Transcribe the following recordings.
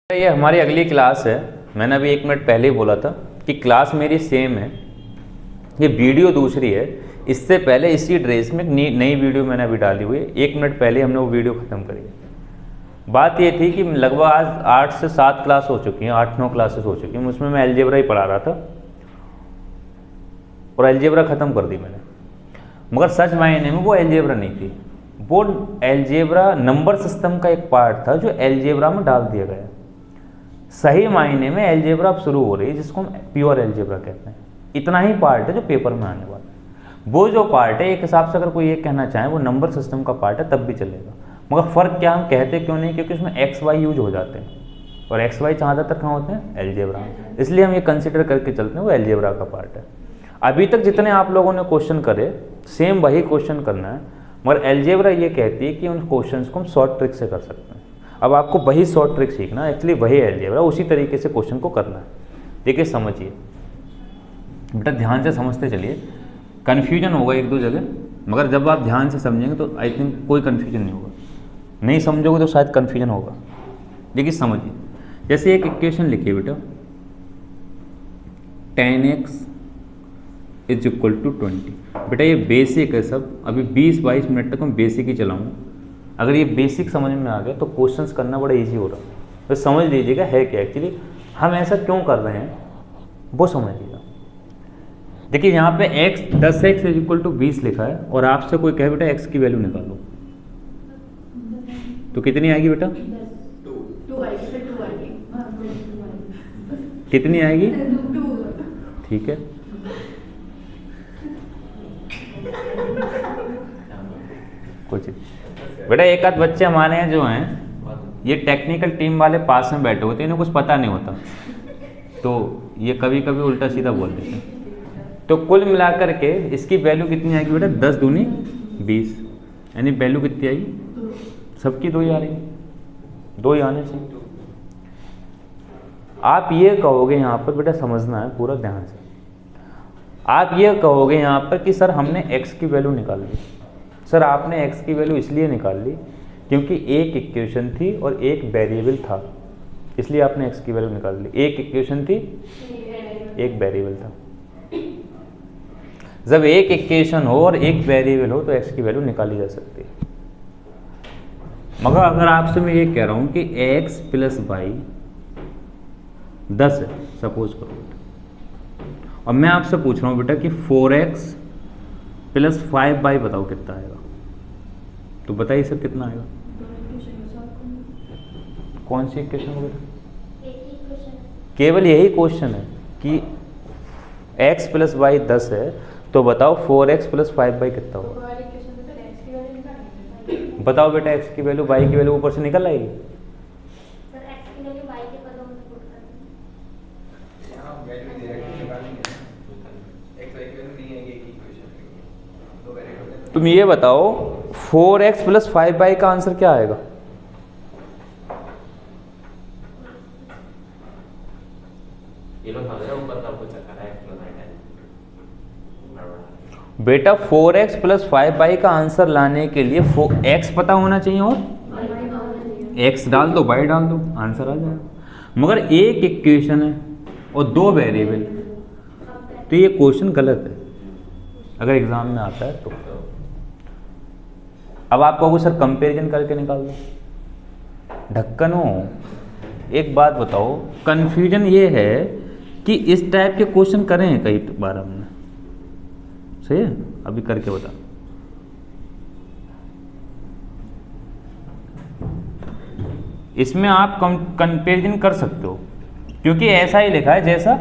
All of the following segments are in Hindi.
ये हमारी अगली क्लास है। मैंने अभी 1 मिनट पहले ही बोला था कि क्लास मेरी सेम है, ये वीडियो दूसरी है। इससे पहले इसी ड्रेस में नई वीडियो मैंने अभी डाली हुई है। 1 मिनट पहले हमने वो वीडियो ख़त्म करी है। बात ये थी कि लगभग आज 8 से 7 क्लास हो चुकी हैं, 8-9 क्लासेस हो चुकी हैं। उसमें मैं अलजेब्रा ही पढ़ा रहा था और अलजेब्रा ख़त्म कर दी मैंने। मगर सच मायने में वो अलजेब्रा नहीं थी, वो अलजेब्रा नंबर सिस्टम का एक पार्ट था जो अलजेब्रा में डाल दिया गया। सही मायने में अलजेब्रा अब शुरू हो रही है, जिसको हम प्योर अलजेब्रा कहते हैं। इतना ही पार्ट है जो पेपर में आने वाला है। वो जो पार्ट है, एक हिसाब से अगर कोई ये कहना चाहे वो नंबर सिस्टम का पार्ट है, तब भी चलेगा। मगर फ़र्क क्या, हम कहते क्यों नहीं, क्योंकि उसमें एक्स वाई यूज हो जाते हैं और एक्स वाई ज़्यादातर कहाँ होते हैं, अलजेब्रा। इसलिए हम ये कंसिडर करके चलते हैं वो अलजेब्रा का पार्ट है। अभी तक जितने आप लोगों ने क्वेश्चन करे सेम वही क्वेश्चन करना है, मगर अलजेब्रा ये कहती है कि उन क्वेश्चन को हम शॉर्ट ट्रिक से कर सकते हैं। अब आपको वही शॉर्ट ट्रिक सीखना है, एक्चुअली वही अलजेब्रा, उसी तरीके से क्वेश्चन को करना है। देखिए समझिए बेटा, ध्यान से समझते चलिए। कन्फ्यूजन होगा 1-2 जगह, मगर जब आप ध्यान से समझेंगे तो आई थिंक कोई कन्फ्यूजन नहीं होगा। नहीं समझोगे तो शायद कन्फ्यूजन होगा। देखिए समझिए, जैसे एक इक्वेशन लिखिए बेटा, 10x = 20। बेटा ये बेसिक है सब, अभी 20-22 मिनट तक मैं बेसिक ही चलाऊँगा। अगर ये बेसिक समझ में आ गया तो क्वेश्चंस करना बड़ा इजी हो रहा है। तो समझ लीजिएगा है क्या एक्चुअली, हम ऐसा क्यों कर रहे हैं वो समझ लीजिएगा। देखिए यहाँ पे x 10x = 20 लिखा है और आपसे कोई कहे बेटा x की वैल्यू निकालो, तो कितनी आएगी बेटा? 2 आएगी। कितनी आएगी? ठीक है, कुछ बेटा एक आध बच्चे हमारे यहाँ जो हैं ये टेक्निकल टीम वाले पास में बैठे होते हैं, इन्हें कुछ पता नहीं होता, तो ये कभी कभी उल्टा सीधा बोल देते हैं। तो कुल मिलाकर के इसकी वैल्यू कितनी आएगी बेटा? 10 दूनी 20, यानी वैल्यू कितनी आएगी? सबकी 2 ही आ रही है, 2 ही आने चाहिए। आप ये कहोगे यहाँ पर, बेटा समझना है पूरा ध्यान से, आप ये कहोगे यहाँ पर कि सर हमने x की वैल्यू निकाल ली। सर आपने x की वैल्यू इसलिए निकाल ली क्योंकि एक इक्वेशन थी और एक वेरिएबल था, इसलिए आपने x की वैल्यू निकाल ली। एक इक्वेशन थी, एक वेरिएबल था। जब एक इक्वेशन हो और एक वेरिएबल हो तो x की वैल्यू निकाली जा सकती है। मगर अगर आपसे मैं ये कह रहा हूँ कि x + y 10 है सपोज करो, और मैं आपसे पूछ रहा हूँ बेटा कि 4x + 5y बताओ कितना आएगा, तो बताइए सर कितना आएगा? कौन सी इक्वेशन हो बेटा? केवल यही क्वेश्चन है कि x + y 10 है, तो बताओ 4x + 5y कितना होगा? बताओ बेटा, x की वैल्यू y की वैल्यू ऊपर से निकल आएगी। तुम ये बताओ 4x + 5y का आंसर क्या आएगा? बेटा 4x + 5y का आंसर लाने के लिए x पता होना चाहिए और x डाल दो, y डाल दो, आंसर आ जाएगा। मगर एक इक्वेशन है और 2 वेरिएबल, तो ये क्वेश्चन गलत है अगर एग्जाम में आता है तो। अब आप कहोगे सर कंपैरिजन करके निकाल दो। ढक्कनों, एक बात बताओ, कंफ्यूजन ये है कि इस टाइप के क्वेश्चन करें हैं कई बार हमने, सही है? अभी करके बता। इसमें आप कंपैरिजन कर सकते हो क्योंकि ऐसा ही लिखा है, जैसा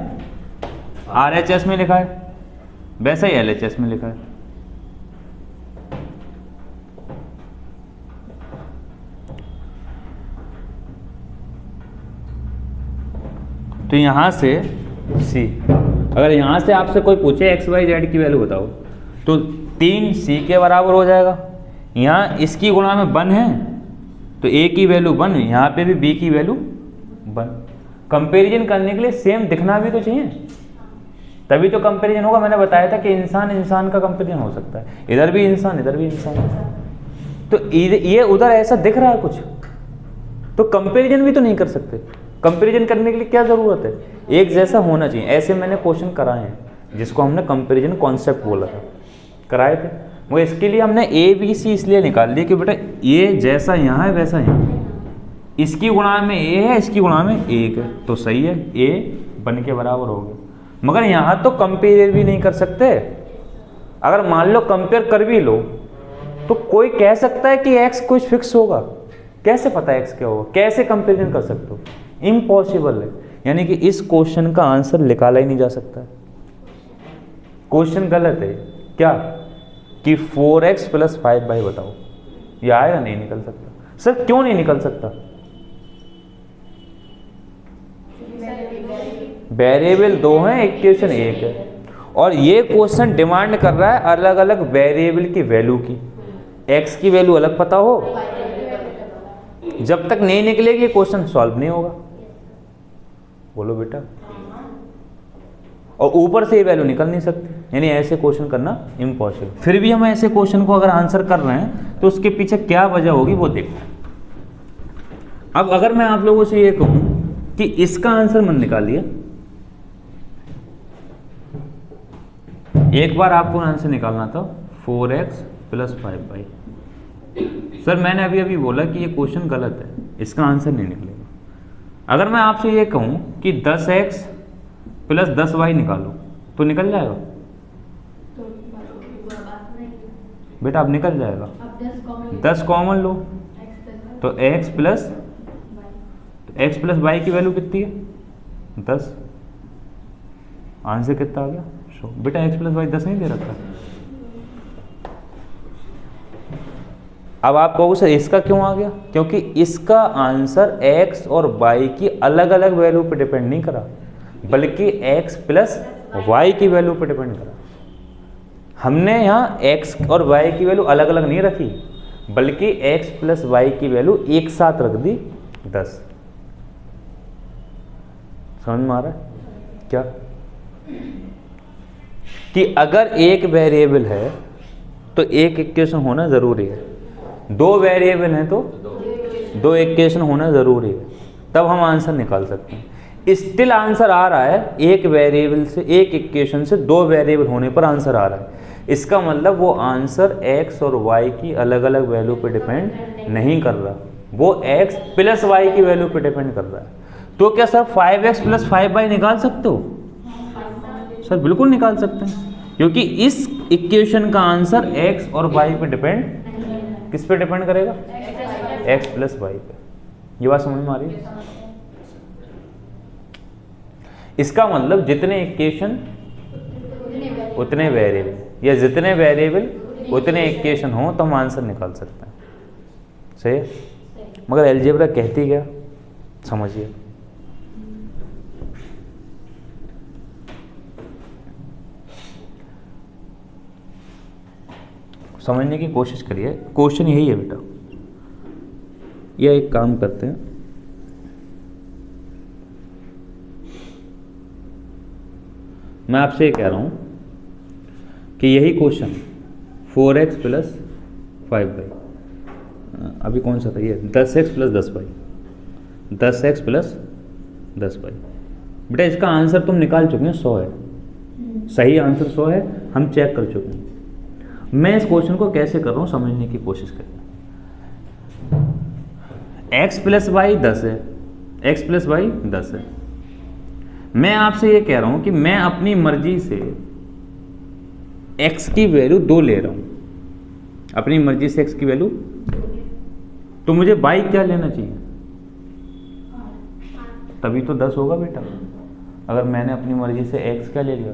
RHS में लिखा है वैसा ही LHS में लिखा है। तो यहाँ से C, अगर यहाँ से आपसे कोई पूछे x y z की वैल्यू बताओ तो 3 C के बराबर हो जाएगा। यहाँ इसकी गुणा में 1 है तो A की वैल्यू 1, यहाँ पे भी B की वैल्यू 1। कंपैरिजन करने के लिए सेम दिखना भी तो चाहिए, तभी तो कंपैरिजन होगा। मैंने बताया था कि इंसान इंसान का कंपैरिजन हो सकता है, इधर भी इंसान इधर भी इंसान, तो ये उधर ऐसा दिख रहा है कुछ, तो कंपैरिजन भी तो नहीं कर सकते। कंपैरिजन करने के लिए क्या ज़रूरत है, एक जैसा होना चाहिए। ऐसे मैंने क्वेश्चन कराए हैं जिसको हमने कंपैरिजन कॉन्सेप्ट बोला था, कराए थे। वो इसके लिए हमने ए बी सी इसलिए निकाल लिया कि बेटा ये जैसा यहाँ है वैसा यहाँ, इसकी गुणा में ए है, इसकी गुणा में 1 है, तो सही है, ए बन के बराबर हो गया। मगर यहाँ तो कंपेयर भी नहीं कर सकते। अगर मान लो कंपेयर कर भी लो तो कोई कह सकता है कि x कुछ फिक्स होगा, कैसे पता है x क्या होगा, कैसे कंपेरिजन कर सकते हो, इम्पॉसिबल है। यानी कि इस क्वेश्चन का आंसर निकाला ही नहीं जा सकता। क्वेश्चन गलत है क्या, कि 4x + 5y बताओ, ये आएगा, नहीं निकल सकता। सर क्यों नहीं निकल सकता, वेरिएबल 2 हैं, इक्वेशन 1 है, और ये क्वेश्चन डिमांड कर रहा है अलग अलग वेरिएबल की वैल्यू की। x की वैल्यू अलग पता हो, जब तक नहीं निकलेगी ये क्वेश्चन सॉल्व नहीं होगा। बोलो बेटा, और ऊपर से ये वैल्यू निकल नहीं सकती, यानी ऐसे क्वेश्चन करना इम्पॉसिबल। फिर भी हम ऐसे क्वेश्चन को अगर आंसर कर रहे हैं तो उसके पीछे क्या वजह होगी वो देखते हैं। अब अगर मैं आप लोगों से ये कहूं कि इसका आंसर मन निकालिए, एक बार आपको आंसर निकालना था 4x + 5y। सर मैंने अभी अभी बोला कि ये क्वेश्चन गलत है, इसका आंसर नहीं निकलेगा। अगर मैं आपसे ये कहूं कि 10x + 10y निकालो तो निकल जाएगा बेटा, अब निकल जाएगा। 10 कॉमन लो तो x + y की वैल्यू कितनी है, 10। आंसर कितना आ गया, बेटा x + y 10 नहीं दे रखा। अब आप कहोगे सर इसका क्यों आ गया, क्योंकि इसका आंसर x और y की अलग अलग वैल्यू पे डिपेंड नहीं करा, बल्कि x + y की वैल्यू पे डिपेंड करा। हमने यहाँ x और y की वैल्यू अलग अलग नहीं रखी, बल्कि x + y की वैल्यू एक साथ रख दी 10। समझ में आ रहा है क्या, कि अगर एक वेरिएबल है तो एक इक्वेशन होना ज़रूरी है, 2 वेरिएबल हैं तो 2 इक्वेशन होना ज़रूरी है, तब हम आंसर निकाल सकते हैं। स्टिल आंसर आ रहा है एक वेरिएबल से, एक इक्वेशन से 2 वेरिएबल होने पर आंसर आ रहा है। इसका मतलब वो आंसर x और y की अलग अलग वैल्यू पे डिपेंड नहीं कर रहा, वो x + y की वैल्यू पे डिपेंड कर रहा है। तो क्या सर 5x + 5y निकाल सकते हो, सर बिल्कुल निकाल सकते हैं, क्योंकि इस इक्वेशन का आंसर x और y पे डिपेंड, किस पे डिपेंड करेगा, x + y पे। ये बात समझ में आ रही है। इसका मतलब जितने इक्वेशन उतने वेरिएबल, या जितने वेरिएबल उतने इक्वेशन हो तो हम आंसर निकाल सकते हैं। सही है, मगर अलजेब्रा कहती क्या, समझिए। समझने की कोशिश करिए, क्वेश्चन यही है बेटा। यह एक काम करते हैं, मैं आपसे ये कह रहा हूं कि यही क्वेश्चन 4x + 5y, अभी कौन सा था ये, 10x + 10y, 10x + 10y। बेटा इसका आंसर तुम निकाल चुके हैं, 100 है, सही आंसर 100 है, हम चेक कर चुके हैं। मैं इस क्वेश्चन को कैसे कर रहा हूँ समझने की कोशिश करें। x + y 10 है, x + y 10 है। मैं आपसे ये कह रहा हूँ कि मैं अपनी मर्जी से x की वैल्यू 2 ले रहा हूँ, अपनी मर्जी से x की वैल्यू, तो मुझे y क्या लेना चाहिए, तभी तो 10 होगा बेटा। अगर मैंने अपनी मर्जी से x क्या ले लिया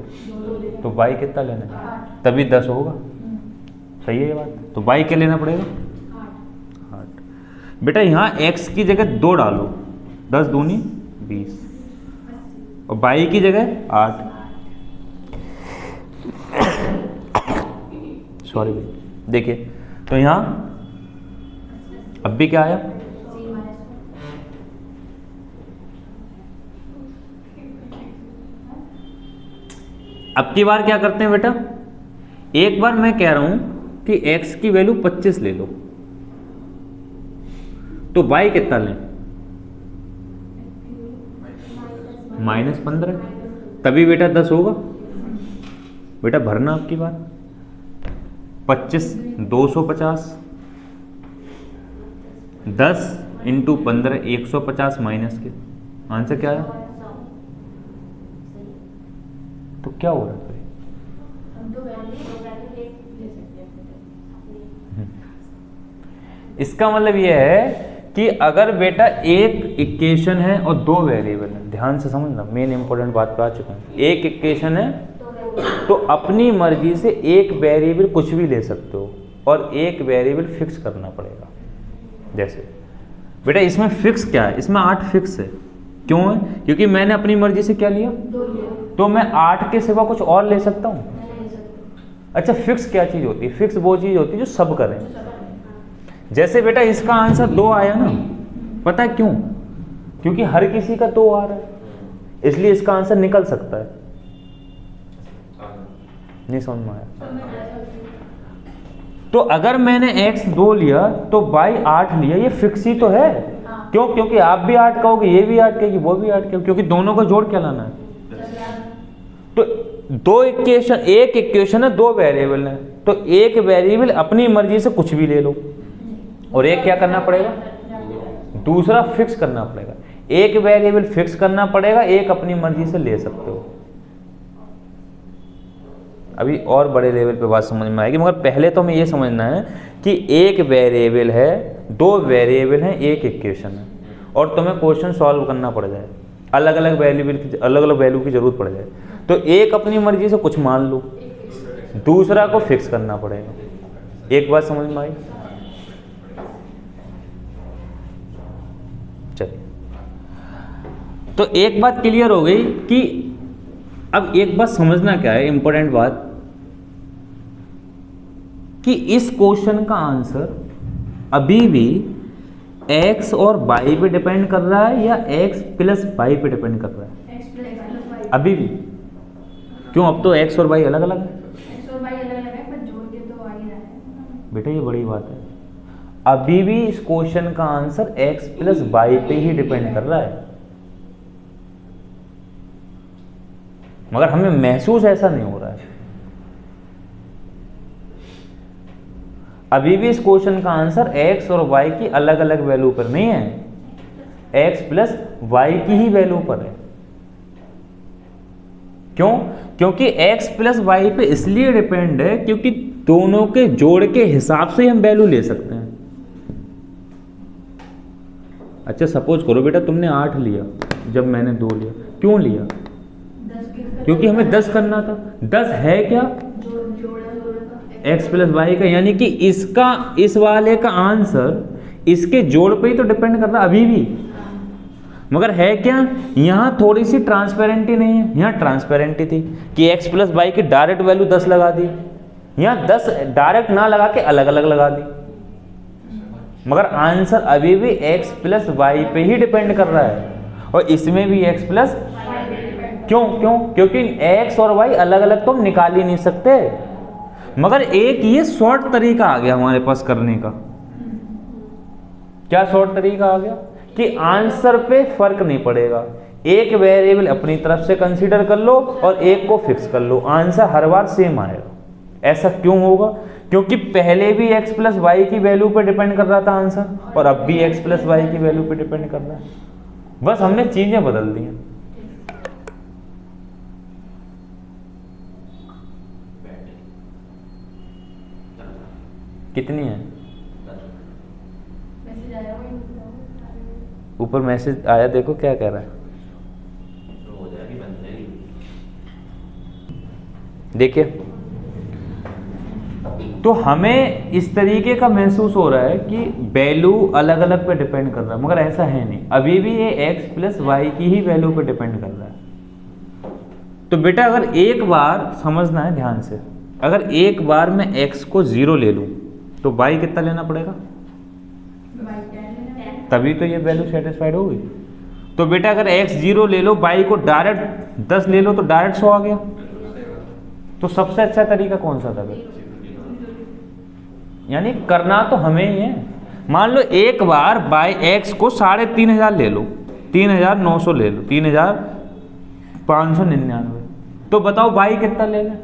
तो y कितना लेना चाहिए, तभी 10 होगा। सही है ये बात, तो y क्या लेना पड़ेगा, 8। बेटा यहाँ x की जगह 2 डालो, 10 दूनी 20, और y की जगह 8। सॉरी देखिए, तो यहाँ अब भी क्या आया, अब की बार क्या करते हैं बेटा, एक बार मैं कह रहा हूं कि x की वैल्यू 25 ले लो, तो y कितना लें, -15, तभी बेटा 10 होगा। बेटा भरना आपकी बात। 25 250, 10 × 15 150 माइनस के आंसर क्या है? तो क्या हो रहा है? इसका मतलब यह है कि अगर बेटा एक इक्वेशन है और दो वेरिएबल है, ध्यान से समझना, मेन इंपॉर्टेंट बात पे आ चुका है। एक इक्वेशन है तो अपनी मर्जी से एक वेरिएबल कुछ भी ले सकते हो और एक वेरिएबल फिक्स करना पड़ेगा। जैसे बेटा इसमें फिक्स क्या है? इसमें 8 फिक्स है। क्यों है? क्योंकि मैंने अपनी मर्जी से क्या लिया, तो मैं 8 के सिवा कुछ और ले सकता हूँ। अच्छा, फिक्स क्या चीज़ होती है? फिक्स वो चीज़ होती है जो सब करें। जैसे बेटा इसका आंसर 2 आया ना, पता है क्यों? क्योंकि हर किसी का 2 आ रहा है, इसलिए इसका आंसर निकल सकता है। नहीं समझ में आया? तो अगर मैंने x 2 लिया तो y 8 लिया, ये फिक्स ही तो है। क्यों? क्योंकि आप भी 8 कहोगे, ये भी 8 कहेगी, वो भी 8 कहेगी, क्योंकि दोनों का जोड़ क्या लाना है। तो दो इक्वेशन, एक इक्वेशन है, 2 वेरिएबल है, तो एक वेरिएबल अपनी मर्जी से कुछ भी ले लो और एक क्या करना पड़ेगा, दूसरा फिक्स करना पड़ेगा। एक वेरिएबल फिक्स करना पड़ेगा, एक अपनी मर्जी से ले सकते हो। अभी और बड़े लेवल पे बात समझ में आएगी, मगर पहले तो हमें ये समझना है कि एक वेरिएबल है, 2 वेरिएबल हैं, एक इक्वेशन है, और तुम्हें क्वेश्चन सॉल्व करना पड़ जाए, अलग अलग वेरिएबल की अलग अलग वैल्यू की जरूरत पड़ जाए, तो एक अपनी मर्जी से कुछ मान लो, दूसरा को फिक्स करना पड़ेगा। एक बात समझ में आई? चलिए, तो एक बात क्लियर हो गई कि अब एक बात समझना क्या है, इंपॉर्टेंट बात, कि इस क्वेश्चन का आंसर अभी भी x और y पे डिपेंड कर रहा है या x प्लस y पे डिपेंड कर रहा है? अभी भी। क्यों? अब तो x और y अलग अलग है। x और y अलग अलग है, पर जोड़ के तो आ ही रहा है। बेटा ये बड़ी बात है, अभी भी इस क्वेश्चन का आंसर x प्लस y पे ही डिपेंड कर रहा है, मगर हमें महसूस ऐसा नहीं हो रहा है। अभी भी इस क्वेश्चन का आंसर x और y की अलग अलग वैल्यू पर नहीं है, x प्लस y की ही वैल्यू पर है। क्यों? क्योंकि x प्लस y पे इसलिए डिपेंड है क्योंकि दोनों के जोड़ के हिसाब से हम वैल्यू ले सकते हैं। अच्छा, सपोज करो बेटा तुमने 8 लिया, जब मैंने 2 लिया। क्यों लिया? क्योंकि हमें 10 करना था। 10 है क्या? x प्लस वाई का, यानी कि इसका, इस वाले का आंसर इसके जोड़ पे ही तो डिपेंड कर रहा है अभी भी। मगर है क्या, यहाँ थोड़ी सी ट्रांसपेरेंटी नहीं है, यहाँ ट्रांसपेरेंटी थी कि x प्लस वाई की डायरेक्ट वैल्यू 10 लगा दी, यहाँ 10 डायरेक्ट ना लगा के अलग अलग लगा दी, मगर आंसर अभी भी x प्लस वाई पे ही डिपेंड कर रहा है, और इसमें भी x प्लस। क्योंकि x और y अलग अलग तो हम निकाल ही नहीं सकते, मगर एक ये शॉर्ट तरीका आ गया हमारे पास करने का। क्या शॉर्ट तरीका आ गया? कि आंसर पे फर्क नहीं पड़ेगा, एक वेरिएबल अपनी तरफ से कंसीडर कर लो और एक को फिक्स कर लो, आंसर हर बार सेम आएगा। ऐसा क्यों होगा? क्योंकि पहले भी x प्लस वाई की वैल्यू पे डिपेंड कर रहा था आंसर, और अब भी x प्लस वाई की वैल्यू पे डिपेंड कर रहा है, बस हमने चीजें बदल दी हैं। कितनी है? ऊपर मैसेज आया, देखो क्या कह रहा है। देखिए, तो हमें इस तरीके का महसूस हो रहा है कि वैल्यू अलग अलग पे डिपेंड कर रहा है, मगर ऐसा है नहीं, अभी भी ये x प्लस वाई की ही वैल्यू पे डिपेंड कर रहा है। तो बेटा अगर एक बार समझना है ध्यान से, अगर एक बार मैं x को 0 ले लूं तो y कितना लेना पड़ेगा? तभी तो ये वैल्यू सेटिस्फाइड होगी। तो बेटा अगर x 0 ले लो, y को डायरेक्ट 10 ले लो तो डायरेक्ट 100 आ गया। तो सबसे अच्छा तरीका कौन सा था? यानी करना तो हमें ही है। मान लो एक बार बाय x को 3500 ले लो, 3900 ले लो, 599। तो बताओ बाई कितना ले लें?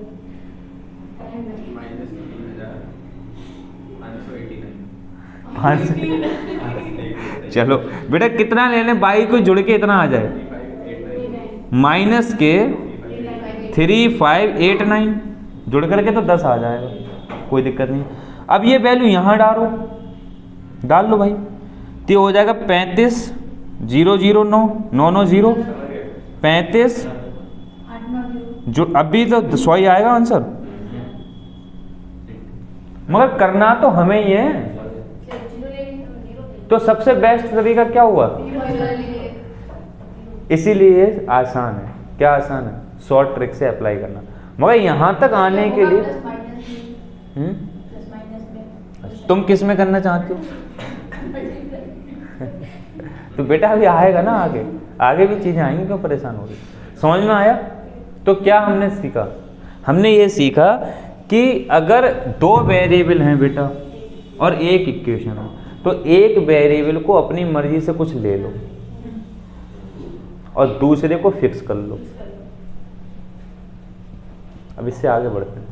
चलो बेटा कितना ले लें बाई को जुड़ के इतना आ जाए? माइनस के 3589 जुड़ करके तो 10 आ जाएगा, कोई दिक्कत नहीं। अब ये वैल्यू यहाँ डाल लो भाई, तो हो जाएगा 35,009 990 35 जो अभी तो 100 ही आएगा आंसर, मगर करना तो हमें ही है। तो सबसे बेस्ट तरीका क्या हुआ? इसीलिए आसान है। क्या आसान है? शॉर्ट ट्रिक से अप्लाई करना। मगर यहां तक आने के लिए तुम किस में करना चाहते हो? तो बेटा अभी आएगा ना, आगे भी चीजें आएंगी, क्यों परेशान हो रही? समझ में आया? तो क्या हमने सीखा? हमने ये सीखा कि अगर दो वेरिएबल हैं बेटा और एक इक्वेशन है, तो एक वेरिएबल को अपनी मर्जी से कुछ ले लो और दूसरे को फिक्स कर लो। अब इससे आगे बढ़ते हैं।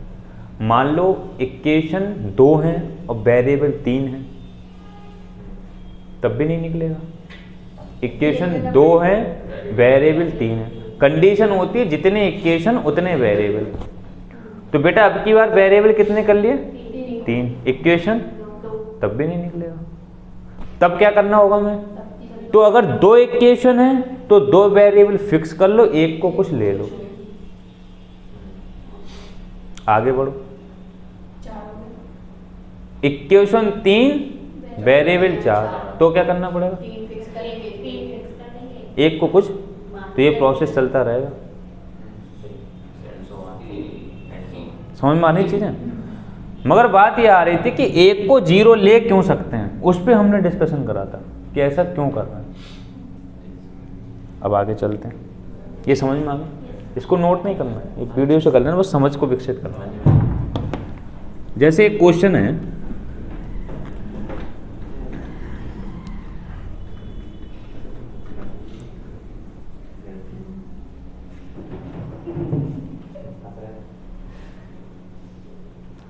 मान लो इक्वेशन 2 है और वेरिएबल 3 है, तब भी नहीं निकलेगा। इक्वेशन 2 है, वेरिएबल 3 है। कंडीशन होती है जितने इक्वेशन उतने वेरिएबल। तो बेटा अब की बार वेरिएबल कितने कर लिए? 3। इक्वेशन तब भी नहीं निकलेगा। तब क्या करना होगा हमें? तो अगर 2 इक्वेशन है तो 2 वेरिएबल फिक्स कर लो, एक को कुछ ले लो। आगे बढ़ो। इक्वेशन 3 वेरिएबल 4, तो क्या करना पड़ेगा? एक को कुछ, तो ये प्रोसेस चलता रहेगा। समझ में आ रही चीजें? मगर बात ये आ रही थी कि एक को 0 ले क्यों सकते हैं, उस पर हमने डिस्कशन करा था कि ऐसा क्यों कर रहे हैं। अब आगे चलते हैं। ये समझ में आ गया? इसको नोट नहीं करना है, एक वीडियो से कर लेना, बस समझ को विकसित करना है। जैसे एक क्वेश्चन है,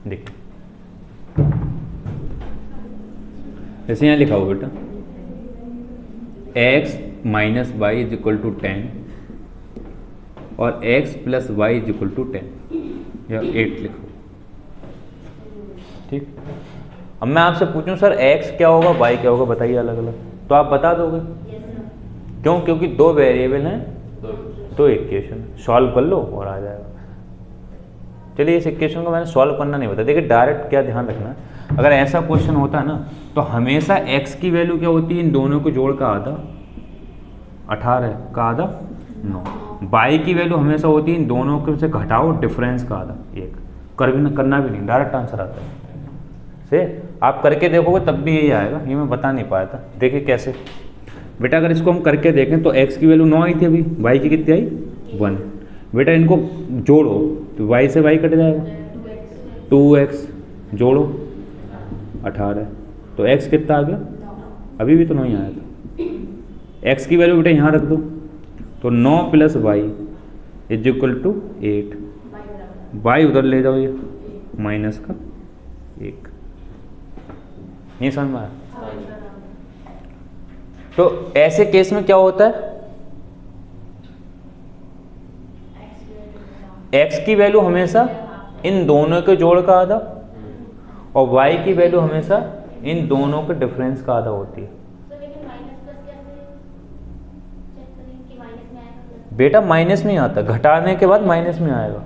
देखिए जैसे यहाँ लिखा हो बेटा x minus y is equal to 10 और x plus y is equal to 10 या 8 लिखो। ठीक। अब मैं आपसे पूछूं सर x क्या होगा y क्या होगा, बताइए अलग अलग, तो आप बता दोगे? क्यों? क्योंकि 2 वेरिएबल हैं, 2 इक्वेशन। सॉल्व कर लो और आ जाएगा। चलिए इस इक्वेशन को मैंने सॉल्व करना नहीं बता। देखिए डायरेक्ट क्या ध्यान रखना है, अगर ऐसा क्वेश्चन होता है ना तो हमेशा x की वैल्यू क्या होती है? इन दोनों को जोड़ का आधा 18 का आधा 9। y की वैल्यू हमेशा होती है इन दोनों के से घटाओ डिफरेंस का आधा 1। करना भी नहीं, डायरेक्ट आंसर आता है। से आप करके देखोगे तब भी यही आएगा, ये मैं बता नहीं पाया था। देखिए कैसे बेटा, अगर इसको हम करके देखें तो x की वैल्यू 9 आई थी अभी, y की कितनी आई? 1। बेटा इनको जोड़ो तो y से y कट जाएगा, 2x जोड़ो 18, तो x कितना आ गया? अभी भी तो 9 ही आया था। x की वैल्यू बेटा यहाँ रख दो, तो 9 plus y is equal to 8। y उधर ले जाओ, ये माइनस का 1। नहीं समझ में आया? तो ऐसे केस में क्या होता है? x की वैल्यू हमेशा इन दोनों के जोड़ का आधा और y की वैल्यू हमेशा इन दोनों के डिफरेंस का आधा होती है। बेटा माइनस में आता, घटाने के बाद माइनस में आएगा,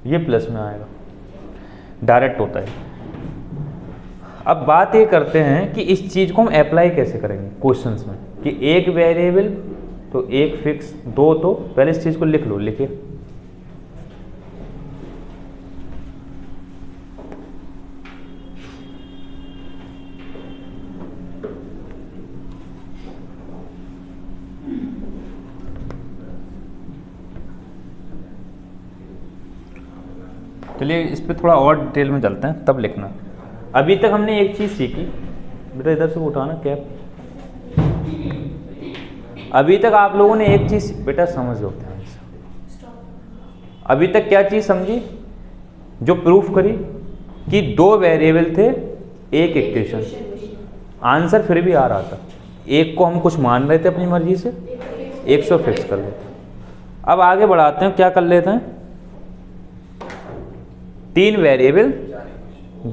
ये प्लस में आएगा, डायरेक्ट होता है। अब बात ये करते हैं कि इस चीज़ को हम अप्लाई कैसे करेंगे क्वेश्चंस में, कि एक वेरिएबल तो एक फिक्स, 2 तो पहले इस चीज़ को लिख लो। लिखिए चलिए इस पे थोड़ा और डिटेल में चलते हैं, तब लिखना। अभी तक हमने एक चीज़ सीखी बेटा, इधर से उठाना कैप। अभी तक आप लोगों ने एक चीज़ बेटा समझ लो ध्यान से, अभी तक क्या चीज़ समझी, जो प्रूफ करी कि 2 वेरिएबल थे एक इक्वेशन, आंसर फिर भी आ रहा था। एक को हम कुछ मान रहे थे अपनी मर्जी से, 100 फिक्स कर लेते। अब आगे बढ़ाते हैं, क्या कर लेते हैं, 3 वेरिएबल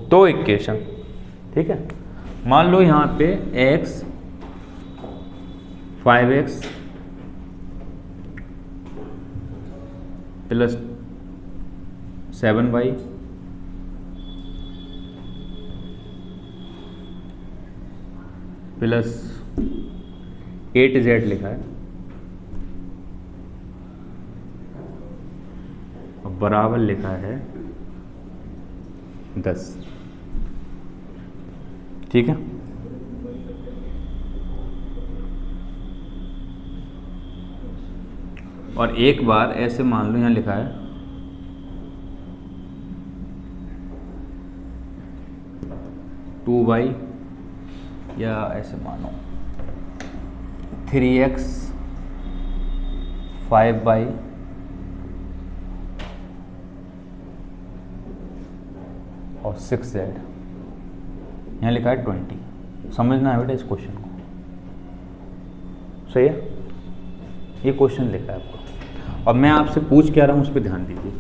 2 इक्वेशन, ठीक है। मान लो यहाँ पे x 5x plus 7y plus 8z लिखा है और बराबर लिखा है 10, ठीक है। और एक बार ऐसे मान लो यहाँ लिखा है 2y या ऐसे मानो 3x 5y और 6z, यहाँ लिखा है 20। समझना है बेटा इस क्वेश्चन को, सही है। ये क्वेश्चन लिखा है आपको, और मैं आपसे पूछ क्या रहा हूँ उस पर ध्यान दीजिए।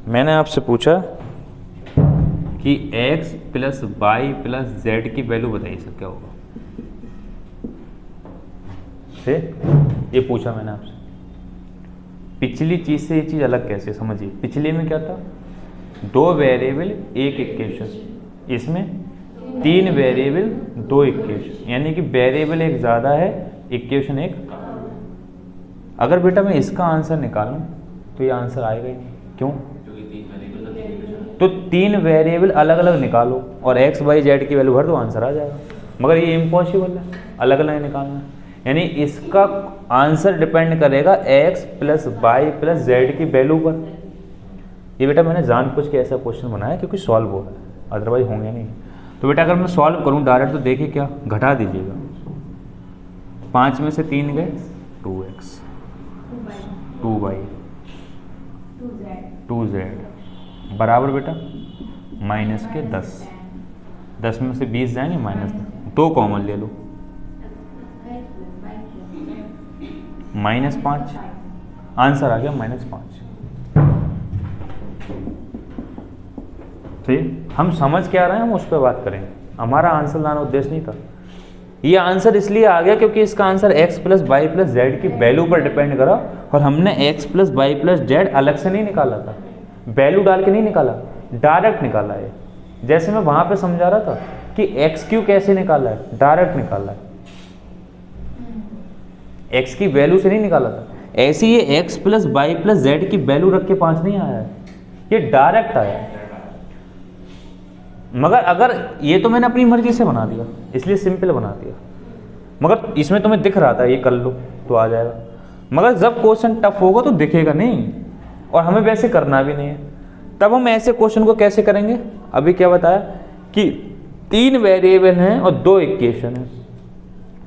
मैंने आपसे पूछा कि x plus y plus z की वैल्यू बताइए सर, क्या होगा, ठीक। ये पूछा मैंने आपसे। पिछली चीज से ये चीज अलग कैसे, समझिए। पिछले में क्या था, 2 वेरिएबल एक इक्वेशन, इसमें 3 वेरिएबल 2 इक्वेशन, यानी कि वेरिएबल एक ज़्यादा है, इक्वेशन एक। अगर बेटा मैं इसका आंसर निकालूं तो ये आंसर आएगा ही नहीं, क्यों, तो 3 वेरिएबल अलग अलग निकालो और x y z की वैल्यू भर दो, आंसर आ जाएगा। मगर ये इम्पॉसिबल है, अलग अलग निकालना, यानी इसका आंसर डिपेंड करेगा x plus y plus z की वैल्यू पर। ये बेटा मैंने जानबूझ के ऐसा क्वेश्चन बनाया क्योंकि सॉल्व हो रहा है, अदरवाइज होंगे नहीं। तो बेटा अगर मैं सॉल्व करूं डायरेक्ट तो देखिए क्या, घटा दीजिएगा, 5 में से 3 गए 2x 2y 2z बराबर बेटा माइनस के 10, 10 में से 20 जाएंगे माइनस 2 कॉमन ले लो, -5, आंसर आ गया -5। ठीक, हम समझ क्या रहे हैं, हम उस पर बात करेंगे, हमारा आंसर लाना उद्देश्य नहीं था। ये आंसर इसलिए आ गया क्योंकि इसका answer x plus y plus z की वैल्यू पर डिपेंड करा, और हमने x plus y plus z अलग से नहीं निकाला था, वैल्यू डाल के नहीं निकाला, डायरेक्ट निकाला है। जैसे मैं वहां पे समझा रहा था कि x³ कैसे निकाला है, डायरेक्ट निकाला है, x की वैल्यू से नहीं निकाला था। ऐसे ये x plus y plus z की वैल्यू रख के 5 नहीं आया है, ये डायरेक्ट आया है। मगर अगर ये तो मैंने अपनी मर्जी से बना दिया, इसलिए सिंपल बना दिया, मगर इसमें तुम्हें दिख रहा था ये कर लो तो आ जाएगा, मगर जब क्वेश्चन टफ होगा तो दिखेगा नहीं, और हमें वैसे करना भी नहीं है। तब हम ऐसे क्वेश्चन को कैसे करेंगे, अभी क्या बताया कि 3 वेरिएबल हैं और 2 इक्वेशन हैं,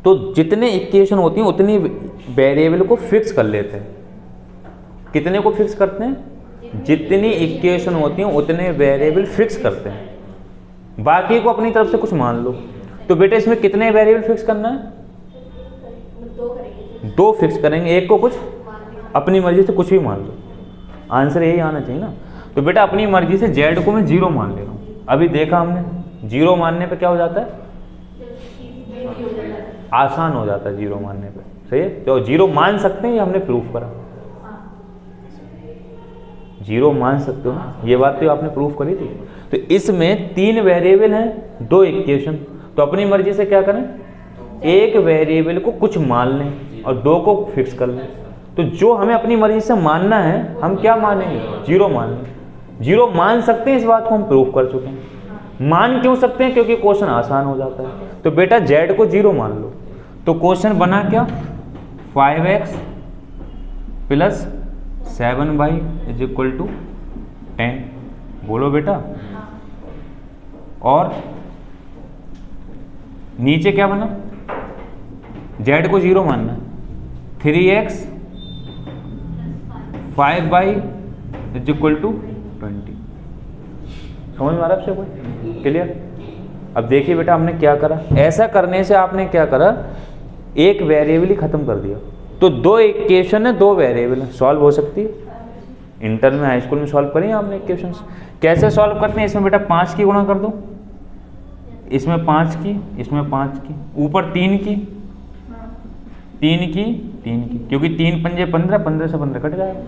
तो जितने इक्वेशन होती हैं उतनी वेरिएबल को फिक्स कर लेते हैं। कितने को फिक्स करते हैं, जितनी इक्वेशन होती हैं उतने वेरिएबल फिक्स करते हैं, बाकी को अपनी तरफ से कुछ मान लो। तो बेटा इसमें कितने वेरिएबल फिक्स करना है, 2 फिक्स करेंगे, एक को कुछ अपनी मर्जी से कुछ भी मान लो, आंसर यही आना चाहिए ना। तो बेटा अपनी मर्जी से जेड को मैं 0 मान ले रहा हूँ, अभी देखा हमने 0 मानने पे क्या हो जाता है, आसान हो जाता है 0 मानने पे, सही है। तो 0 मान सकते हैं, ये हमने प्रूफ करा, 0 मान सकते हो ना, ये बात तो आपने प्रूफ करी थी। तो इसमें 3 वेरिएबल हैं 2 इक्वेशन, तो अपनी मर्जी से क्या करें, एक वेरिएबल को कुछ मान लें और 2 को फिक्स कर लें। तो जो हमें अपनी मर्जी से मानना है हम क्या मानेंगे, 0 मान लें। 0 मान सकते हैं, इस बात को हम प्रूफ कर चुके हैं। मान क्यों सकते हैं, क्योंकि क्वेश्चन आसान हो जाता है। तो बेटा जेड को 0 मान लो, तो क्वेश्चन बना क्या, 5x plus 7y is equal to 10, बोलो बेटा। और नीचे क्या बना, जेड को 0 मानना है। 3x 5y is equal to 20। समझ में आ रहा है आपसे कोई? क्लियर? अब देखिए बेटा हमने क्या करा, ऐसा करने से आपने क्या करा, एक वेरिएबल ही खत्म कर दिया। तो दो इक्वेशन है, दो वेरिएबल है, सॉल्व हो सकती है। इंटर में हाई स्कूल में सॉल्व करें आपने इक्वेशंस। कैसे सॉल्व करते हैं? इसमें बेटा 5 की गुणा कर दो, इसमें 5 की, इसमें 5 की, ऊपर 3 की, 3 की, 3 की, क्योंकि 3 पंजे 15, 15 से 15 कट जाएगा।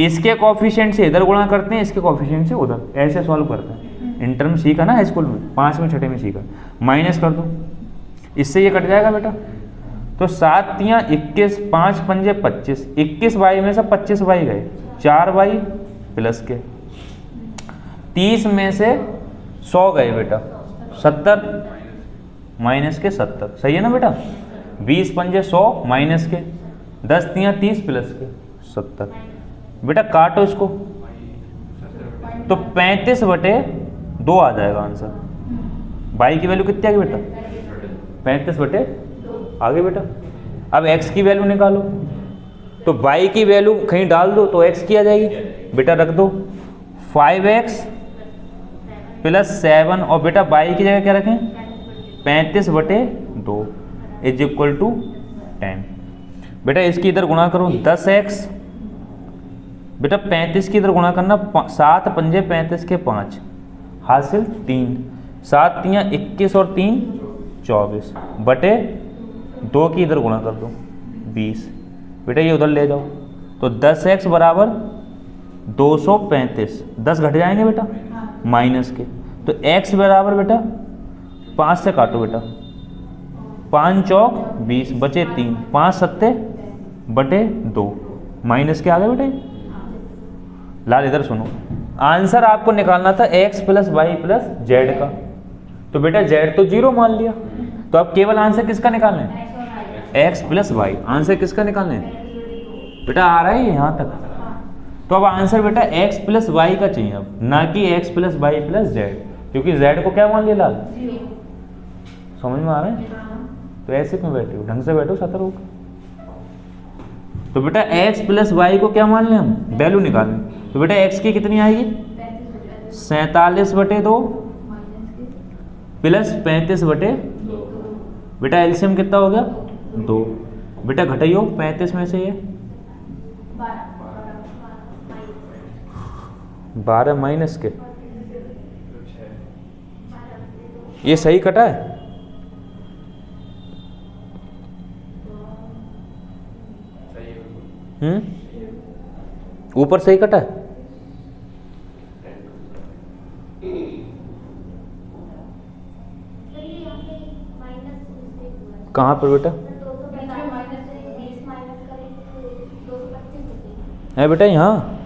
इसके कोफिशिएंट से इधर गुणा करते हैं, इसके कोफिशिएंट से उधर, ऐसे सॉल्व करते हैं। इंटर में सीखा ना हाई स्कूल में, 5वें 6ठे में सीखा। माइनस कर दो, इससे ये कट जाएगा बेटा। तो 7 तियाँ 21, 5 पंजे 25, 21y में से 25y गए, 4y प्लस के, 30 में से 100 गए बेटा, 70 माइनस के 70, सही है ना बेटा। 20 पंजे 100 माइनस के, 10 तियाँ 30 प्लस के 70। बेटा काटो इसको, तो 35/2 आ जाएगा आंसर। y की वैल्यू कितनी आ गई बेटा? 35/, आगे बेटा। अब x की वैल्यू निकालो, तो y की वैल्यू कहीं डाल दो तो x की आ जाएगी बेटा, रख दो 5x प्लस 7, और बेटा y की जगह क्या रखें? 35/2 इज इक्वल टू 10। बेटा इसकी इधर गुणा करो, 10x बेटा 35 की इधर गुणा करना, 7 पंजे 35 के 5 हासिल 3, 7 तियाँ 21 और 3 24 बटे 2 की इधर गुणा कर दो 20। बेटा ये उधर ले जाओ, तो 10x बराबर 235, 10 घट जाएंगे बेटा माइनस के, तो x बराबर बेटा 5 से काटो बेटा, 5 चौक 20 बचे 3, 5 सत्ते बटे 2 माइनस के आ गए बेटा। लाल इधर सुनो, आंसर आपको निकालना था x plus y plus z का, तो बेटा z तो 0 मान लिया, तो अब केवल आंसर किसका निकालना है? x plus Y. आंसर किसका निकालना है बेटा? आ रहा है यहाँ तक। तो अब आंसर बेटा x प्लस वाई का चाहिए अब, ना कि x plus y plus z, क्योंकि z को क्या मान लिया लाल? समझ में आ रहा है? तो ऐसे क्यों बैठे हो, ढंग से बैठो सतर होकर। तो बेटा x प्लस वाई को क्या मान लें हम? वैल्यू निकालें। तो बेटा x की कितनी आएगी? 47/2 प्लस 35/2। बेटा एलसीएम कितना हो गया? 2। बेटा घटाइयो 35 में से ये 12 माइनस के, ये सही कटा है? ऊपर सही कटा है? कहाँ पर बेटा है? बेटा यहाँ,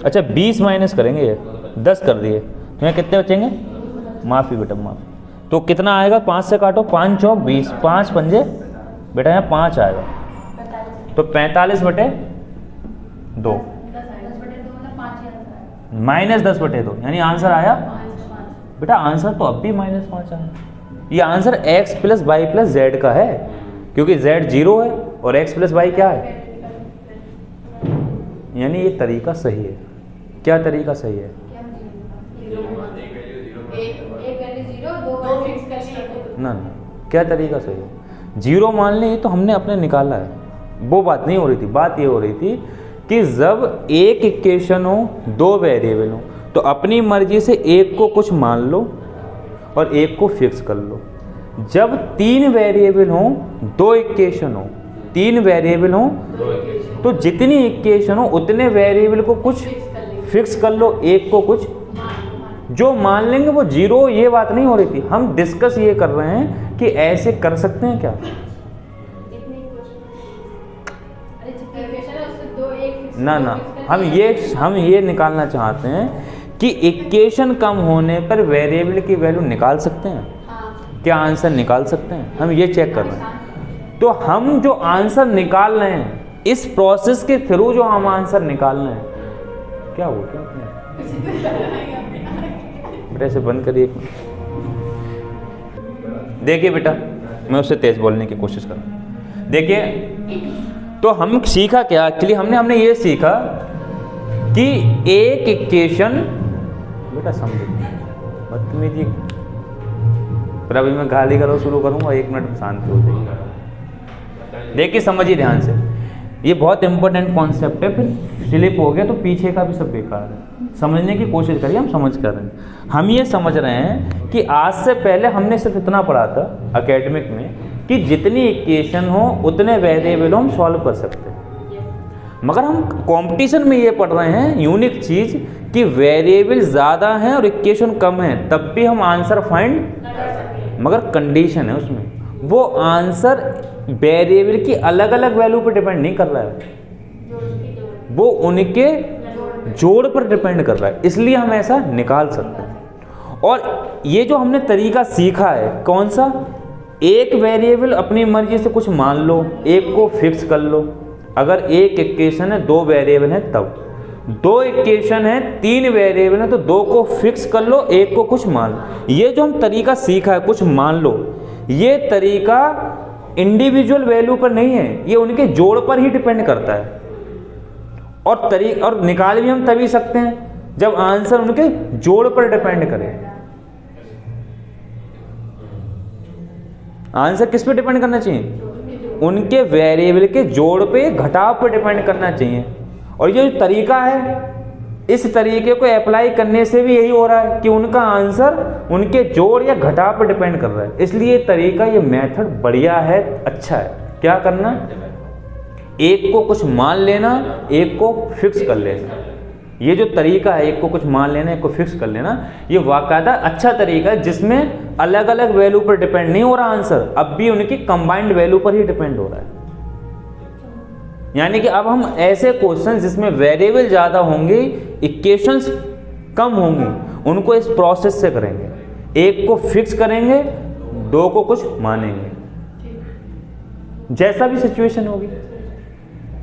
अच्छा 20 माइनस करेंगे, ये 10 कर दिए, तो यहाँ कितने बचेंगे? माफ़ी बेटा माफ़ी। तो कितना आएगा? 5 से काटो, 5 चौक 20, 5 पंजे बेटा यहाँ 5 आएगा, तो 45/2 माइनस 10/2, यानी आंसर आया बेटा। आंसर तो अब भी -5 आया। ये answer x plus y plus z का है, क्योंकि z 0 है और x प्लस वाई क्या है, यानी ये तरीका सही है। क्या तरीका सही है? ना ना, क्या तरीका सही है? 0 मान लें, ये तो हमने अपने निकाला है, वो बात नहीं हो रही थी। बात ये हो रही थी कि जब एक इक्वेशन हो, 2 वेरिएबल हो, तो अपनी मर्जी से एक को कुछ मान लो और एक को फिक्स कर लो। जब 3 वेरिएबल हो, 2 इक्वेशन हो, 3 वेरिएबल हो, तो जितनी इक्वेशन हो उतने वेरिएबल को कुछ फिक्स कर लो, एक को कुछ जो मान लेंगे वो 0, ये बात नहीं हो रही थी। हम डिस्कस ये कर रहे हैं कि ऐसे कर सकते हैं क्या? ना ना, हम ये निकालना चाहते हैं कि इक्वेशन कम होने पर वेरिएबल की वैल्यू निकाल सकते हैं क्या? आंसर निकाल सकते हैं, हम ये चेक कर रहे हैं। तो हम जो आंसर निकाल रहे हैं, इस प्रोसेस के थ्रू जो हम आंसर निकाल रहे हैं, क्या हो क्या बेटा, इसे बंद करिए। देखिए बेटा, मैं उससे तेज बोलने की कोशिश कर रहा हूँ। देखिए तो हम सीखा क्या एक्चुअली, हमने ये सीखा कि एक इक्वेशन, बेटा समझो बदतमीजी, फिर अभी मैं गाली करो शुरू करूँगा, 1 मिनट में शांति हो जाएगी। देखिए समझिए ध्यान से, ये बहुत इंपॉर्टेंट कॉन्सेप्ट है, फिर स्लिप हो गया तो पीछे का भी सब बेकार है। समझने की कोशिश करिए, हम समझ कर रहे हैं। हम ये समझ रहे हैं कि आज से पहले हमने सिर्फ इतना पढ़ा था एकेडमिक में कि जितनी इक्वेशन हो उतने वेरिएबल हम सॉल्व कर सकते हैं, मगर हम कंपटीशन में ये पढ़ रहे हैं यूनिक चीज़ कि वेरिएबल ज़्यादा हैं और इक्वेशन कम है, तब भी हम आंसर फाइंड, मगर कंडीशन है उसमें, वो आंसर वेरिएबल की अलग अलग वैल्यू पर डिपेंड नहीं कर रहा है, वो उनके जोड़ पर डिपेंड कर रहा है, इसलिए हम ऐसा निकाल सकते हैं। और ये जो हमने तरीका सीखा है कौन सा, एक वेरिएबल अपनी मर्जी से कुछ मान लो, एक को फिक्स कर लो। अगर एक इक्वेशन है 2 वेरिएबल है तब, 2 इक्वेशन है 3 वेरिएबल है तो 2 को फिक्स कर लो, एक को कुछ मान लो। ये जो हम तरीका सीखा है कुछ मान लो, ये तरीका इंडिविजुअल वैल्यू पर नहीं है, ये उनके जोड़ पर ही डिपेंड करता है। और निकाल भी हम तभी सकते हैं जब आंसर उनके जोड़ पर डिपेंड करे। आंसर किस पे डिपेंड करना चाहिए, उनके वेरिएबल के जोड़ पे घटाव पे डिपेंड करना चाहिए। और ये जो तरीका है, इस तरीके को अप्लाई करने से भी यही हो रहा है कि उनका आंसर उनके जोड़ या घटाव पे डिपेंड कर रहा है। इसलिए ये तरीका, ये मेथड बढ़िया है, अच्छा है। क्या करना, एक को कुछ मान लेना, एक को फिक्स कर लेना। ये जो तरीका है, एक को कुछ मान लेना, एक को फिक्स कर लेना, ये वाकायदा अच्छा तरीका है जिसमें अलग अलग वैल्यू पर डिपेंड नहीं हो रहा आंसर, अब भी उनकी कंबाइंड वैल्यू पर ही डिपेंड हो रहा है। यानी कि अब हम ऐसे क्वेश्चन जिसमें वेरिएबल ज़्यादा होंगे, इक्वेशंस कम होंगी, उनको इस प्रोसेस से करेंगे। एक को फिक्स करेंगे, 2 को कुछ मानेंगे, जैसा भी सिचुएशन होगी।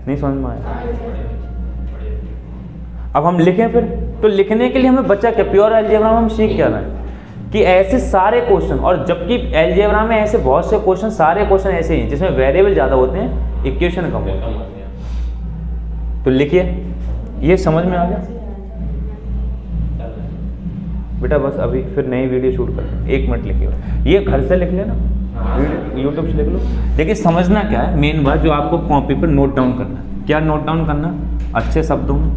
नहीं समझ में आया? अब हम लिखें फिर, तो लिखने के लिए हमें बचा क्या, प्योर अलजेब्रा में हम सीख क्या रहे हैं कि ऐसे सारे क्वेश्चन, और जबकि अलजेब्रा में ऐसे बहुत से क्वेश्चन, सारे क्वेश्चन ऐसे ही जिसमें वेरिएबल ज़्यादा होते हैं, इक्वेशन कम होती है। तो लिखिए, ये समझ में आ गया बेटा? बस अभी फिर नई वीडियो शूट करते हैं, 1 मिनट लिखिए, ये घर से लिख लेना, यूट्यूब से लिख लो। देखिए समझना क्या है, मेन बात जो आपको कॉपी पर नोट डाउन करना है। क्या नोट डाउन करना, अच्छे शब्दों में,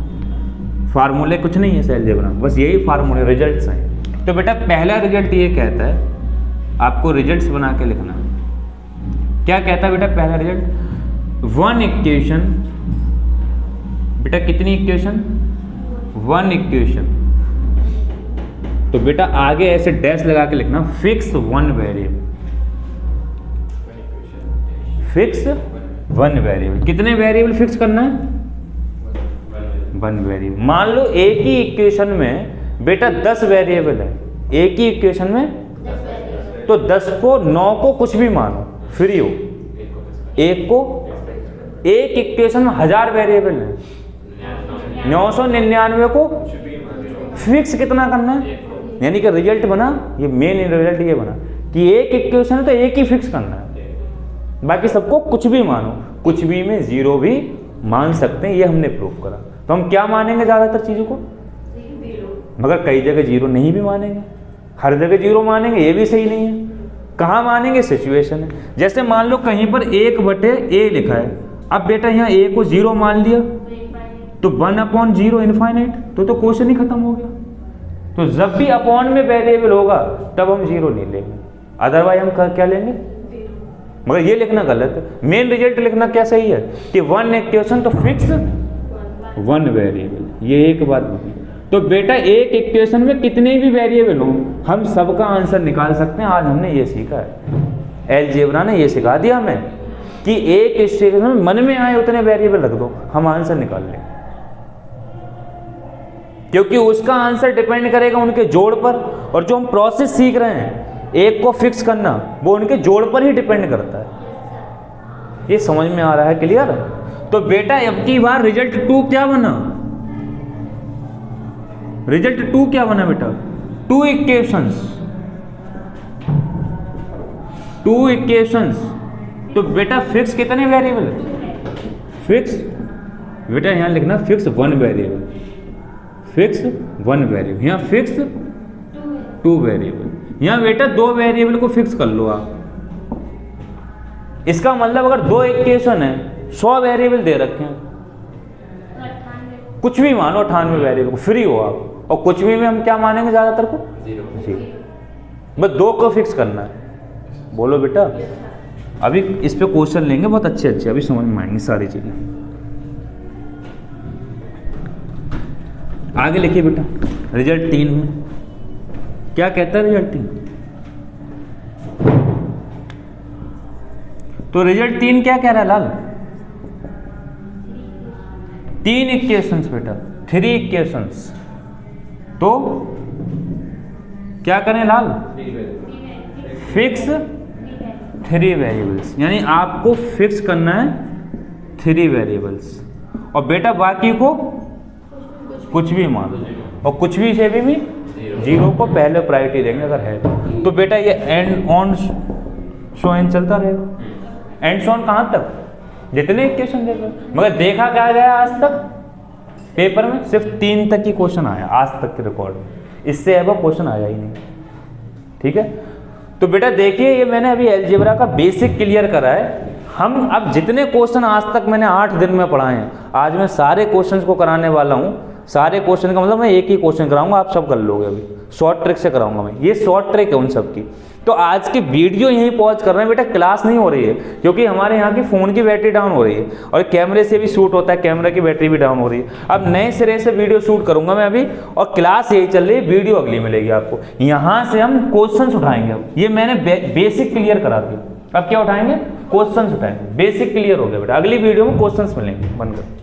फार्मूले कुछ नहीं है अलजेब्रा में, बस यही फार्मूले रिजल्ट्स हैं। तो बेटा पहला रिजल्ट ये कहता है, आपको रिजल्ट्स बना के लिखना। क्या कहता है बेटा पहला रिजल्ट, 1 इक्वेशन, बेटा कितनी इक्वेशन, 1 इक्वेशन। तो बेटा आगे ऐसे डैश लगा के लिखना, फिक्स 1 वेरिएबल, फिक्स 1 वेरिएबल। कितने वेरिएबल फिक्स करना है, 1 वेरिएबल। मान लो एक ही इक्वेशन में बेटा 10 वेरिएबल है, एक ही इक्वेशन में, तो 10 को 9 को कुछ भी मानो, फ्री हो। एक को, एक इक्वेशन में 1000 वेरिएबल है, 999 को फिक्स कितना करना है। यानी कि रिजल्ट बना, ये मेन रिजल्ट ये बना कि एक इक्वेशन है तो एक ही फिक्स करना है, बाकी सबको कुछ भी मानो, कुछ भी में 0 भी मान सकते हैं, ये हमने प्रूफ करा। तो हम क्या मानेंगे ज़्यादातर चीज़ों को, मगर कई जगह 0 नहीं भी मानेंगे, हर जगह 0 मानेंगे, ये भी सही नहीं है। कहाँ मानेंगे, सिचुएशन है। जैसे मान लो कहीं पर 1/a लिखा है, अब बेटा यहाँ a को 0 मान लिया तो 1/0 इनफाइनाइट, तो क्वेश्चन ही खत्म हो गया। तो जब भी अपॉन में वेरिएबल होगा तब हम 0 नहीं लेंगे, अदरवाइज हम क्या लेंगे, मगर ये लिखना गलत है। मेन रिजल्ट लिखना क्या सही है कि 1 इक्वेशन तो फिक्स 1 वेरिएबल, ये एक बात बनी। तो बेटा एक इक्वेशन में कितने भी वेरिएबल हो, हम सबका आंसर निकाल सकते हैं। आज हमने ये सीखा है, अलजेब्रा ने ये सिखा दिया हमें कि एक इक्वेशन में मन में आए उतने वेरिएबल रख दो, हम आंसर निकाल लें, क्योंकि उसका आंसर डिपेंड करेगा उनके जोड़ पर। और जो हम प्रोसेस सीख रहे हैं, एक को फिक्स करना, वो उनके जोड़ पर ही डिपेंड करता है। ये समझ में आ रहा है, क्लियर? तो बेटा अब की बार रिजल्ट 2 क्या बना, रिजल्ट 2 क्या बना बेटा, 2 इक्वेशंस। 2 इक्वेशंस, तो बेटा फिक्स कितने वेरिएबल? फिक्स बेटा यहाँ लिखना फिक्स 1 वेरिएबल, फिक्स 1 वेरिएबल, यहाँ फिक्स 2 वेरिएबल। यहाँ बेटा 2 वेरिएबल को फिक्स कर लो आप। इसका मतलब अगर 2 इक्वेशन है, 100 वेरिएबल दे रखे हैं, कुछ भी मानो 98 वेरिएबल को, फ्री हो आप। और कुछ भी में हम क्या मानेंगे ज्यादातर को? 0। बस 2 को फिक्स करना है। बोलो बेटा, अभी इस पे क्वेश्चन लेंगे बहुत अच्छे अच्छे, अभी समझ में आएंगी सारी चीजें। आगे लिखिए बेटा, रिजल्ट 3 में क्या कहता है रिजल्ट 3? तो रिजल्ट 3 क्या कह रहा है लाल? 3 इक्वेशंस बेटा, 3 इक्वेशंस। तो क्या करें लाल? फिक्स 3 वेरिएबल्स, यानी आपको फिक्स करना है 3 वेरिएबल्स, और बेटा बाकी को कुछ भी मान लो, और कुछ भी से भी 0 को पहले प्रायोरिटी देंगे अगर है तो बेटा ये एंड ऑन सो एंड चलता रहेगा। एंड सो ऑन कहाँ तक? जितने इक्वेशन देखे, मगर देखा क्या गया आज तक पेपर में? सिर्फ 3 तक ही क्वेश्चन आया आज तक के रिकॉर्ड में, इससे अब क्वेश्चन आया ही नहीं। ठीक है, तो बेटा देखिए ये मैंने अभी अलजेब्रा का बेसिक क्लियर करा है। हम अब जितने क्वेश्चन आज तक मैंने 8 दिन में पढ़ाए हैं, आज मैं सारे क्वेश्चंस को कराने वाला हूँ। सारे क्वेश्चन का मतलब मैं एक ही क्वेश्चन कराऊंगा, आप सब कर लोगे। अभी शॉर्ट ट्रिक से कराऊंगा मैं, ये शॉर्ट ट्रिक है उन सब की। तो आज की वीडियो यहीं पॉज कर रहे हैं बेटा, क्लास नहीं हो रही है क्योंकि हमारे यहाँ की फ़ोन की बैटरी डाउन हो रही है, और कैमरे से भी शूट होता है, कैमरे की बैटरी भी डाउन हो रही है। अब नए सिरे से वीडियो शूट करूंगा मैं अभी, और क्लास यही चल रही है, वीडियो अगली मिलेगी आपको। यहाँ से हम क्वेश्चन उठाएंगे। अब ये मैंने बेसिक क्लियर करा दिया, अब क्या उठाएंगे? क्वेश्चन उठाएंगे। बेसिक क्लियर हो गया बेटा, अगली वीडियो में क्वेश्चन मिलेंगे। बनकर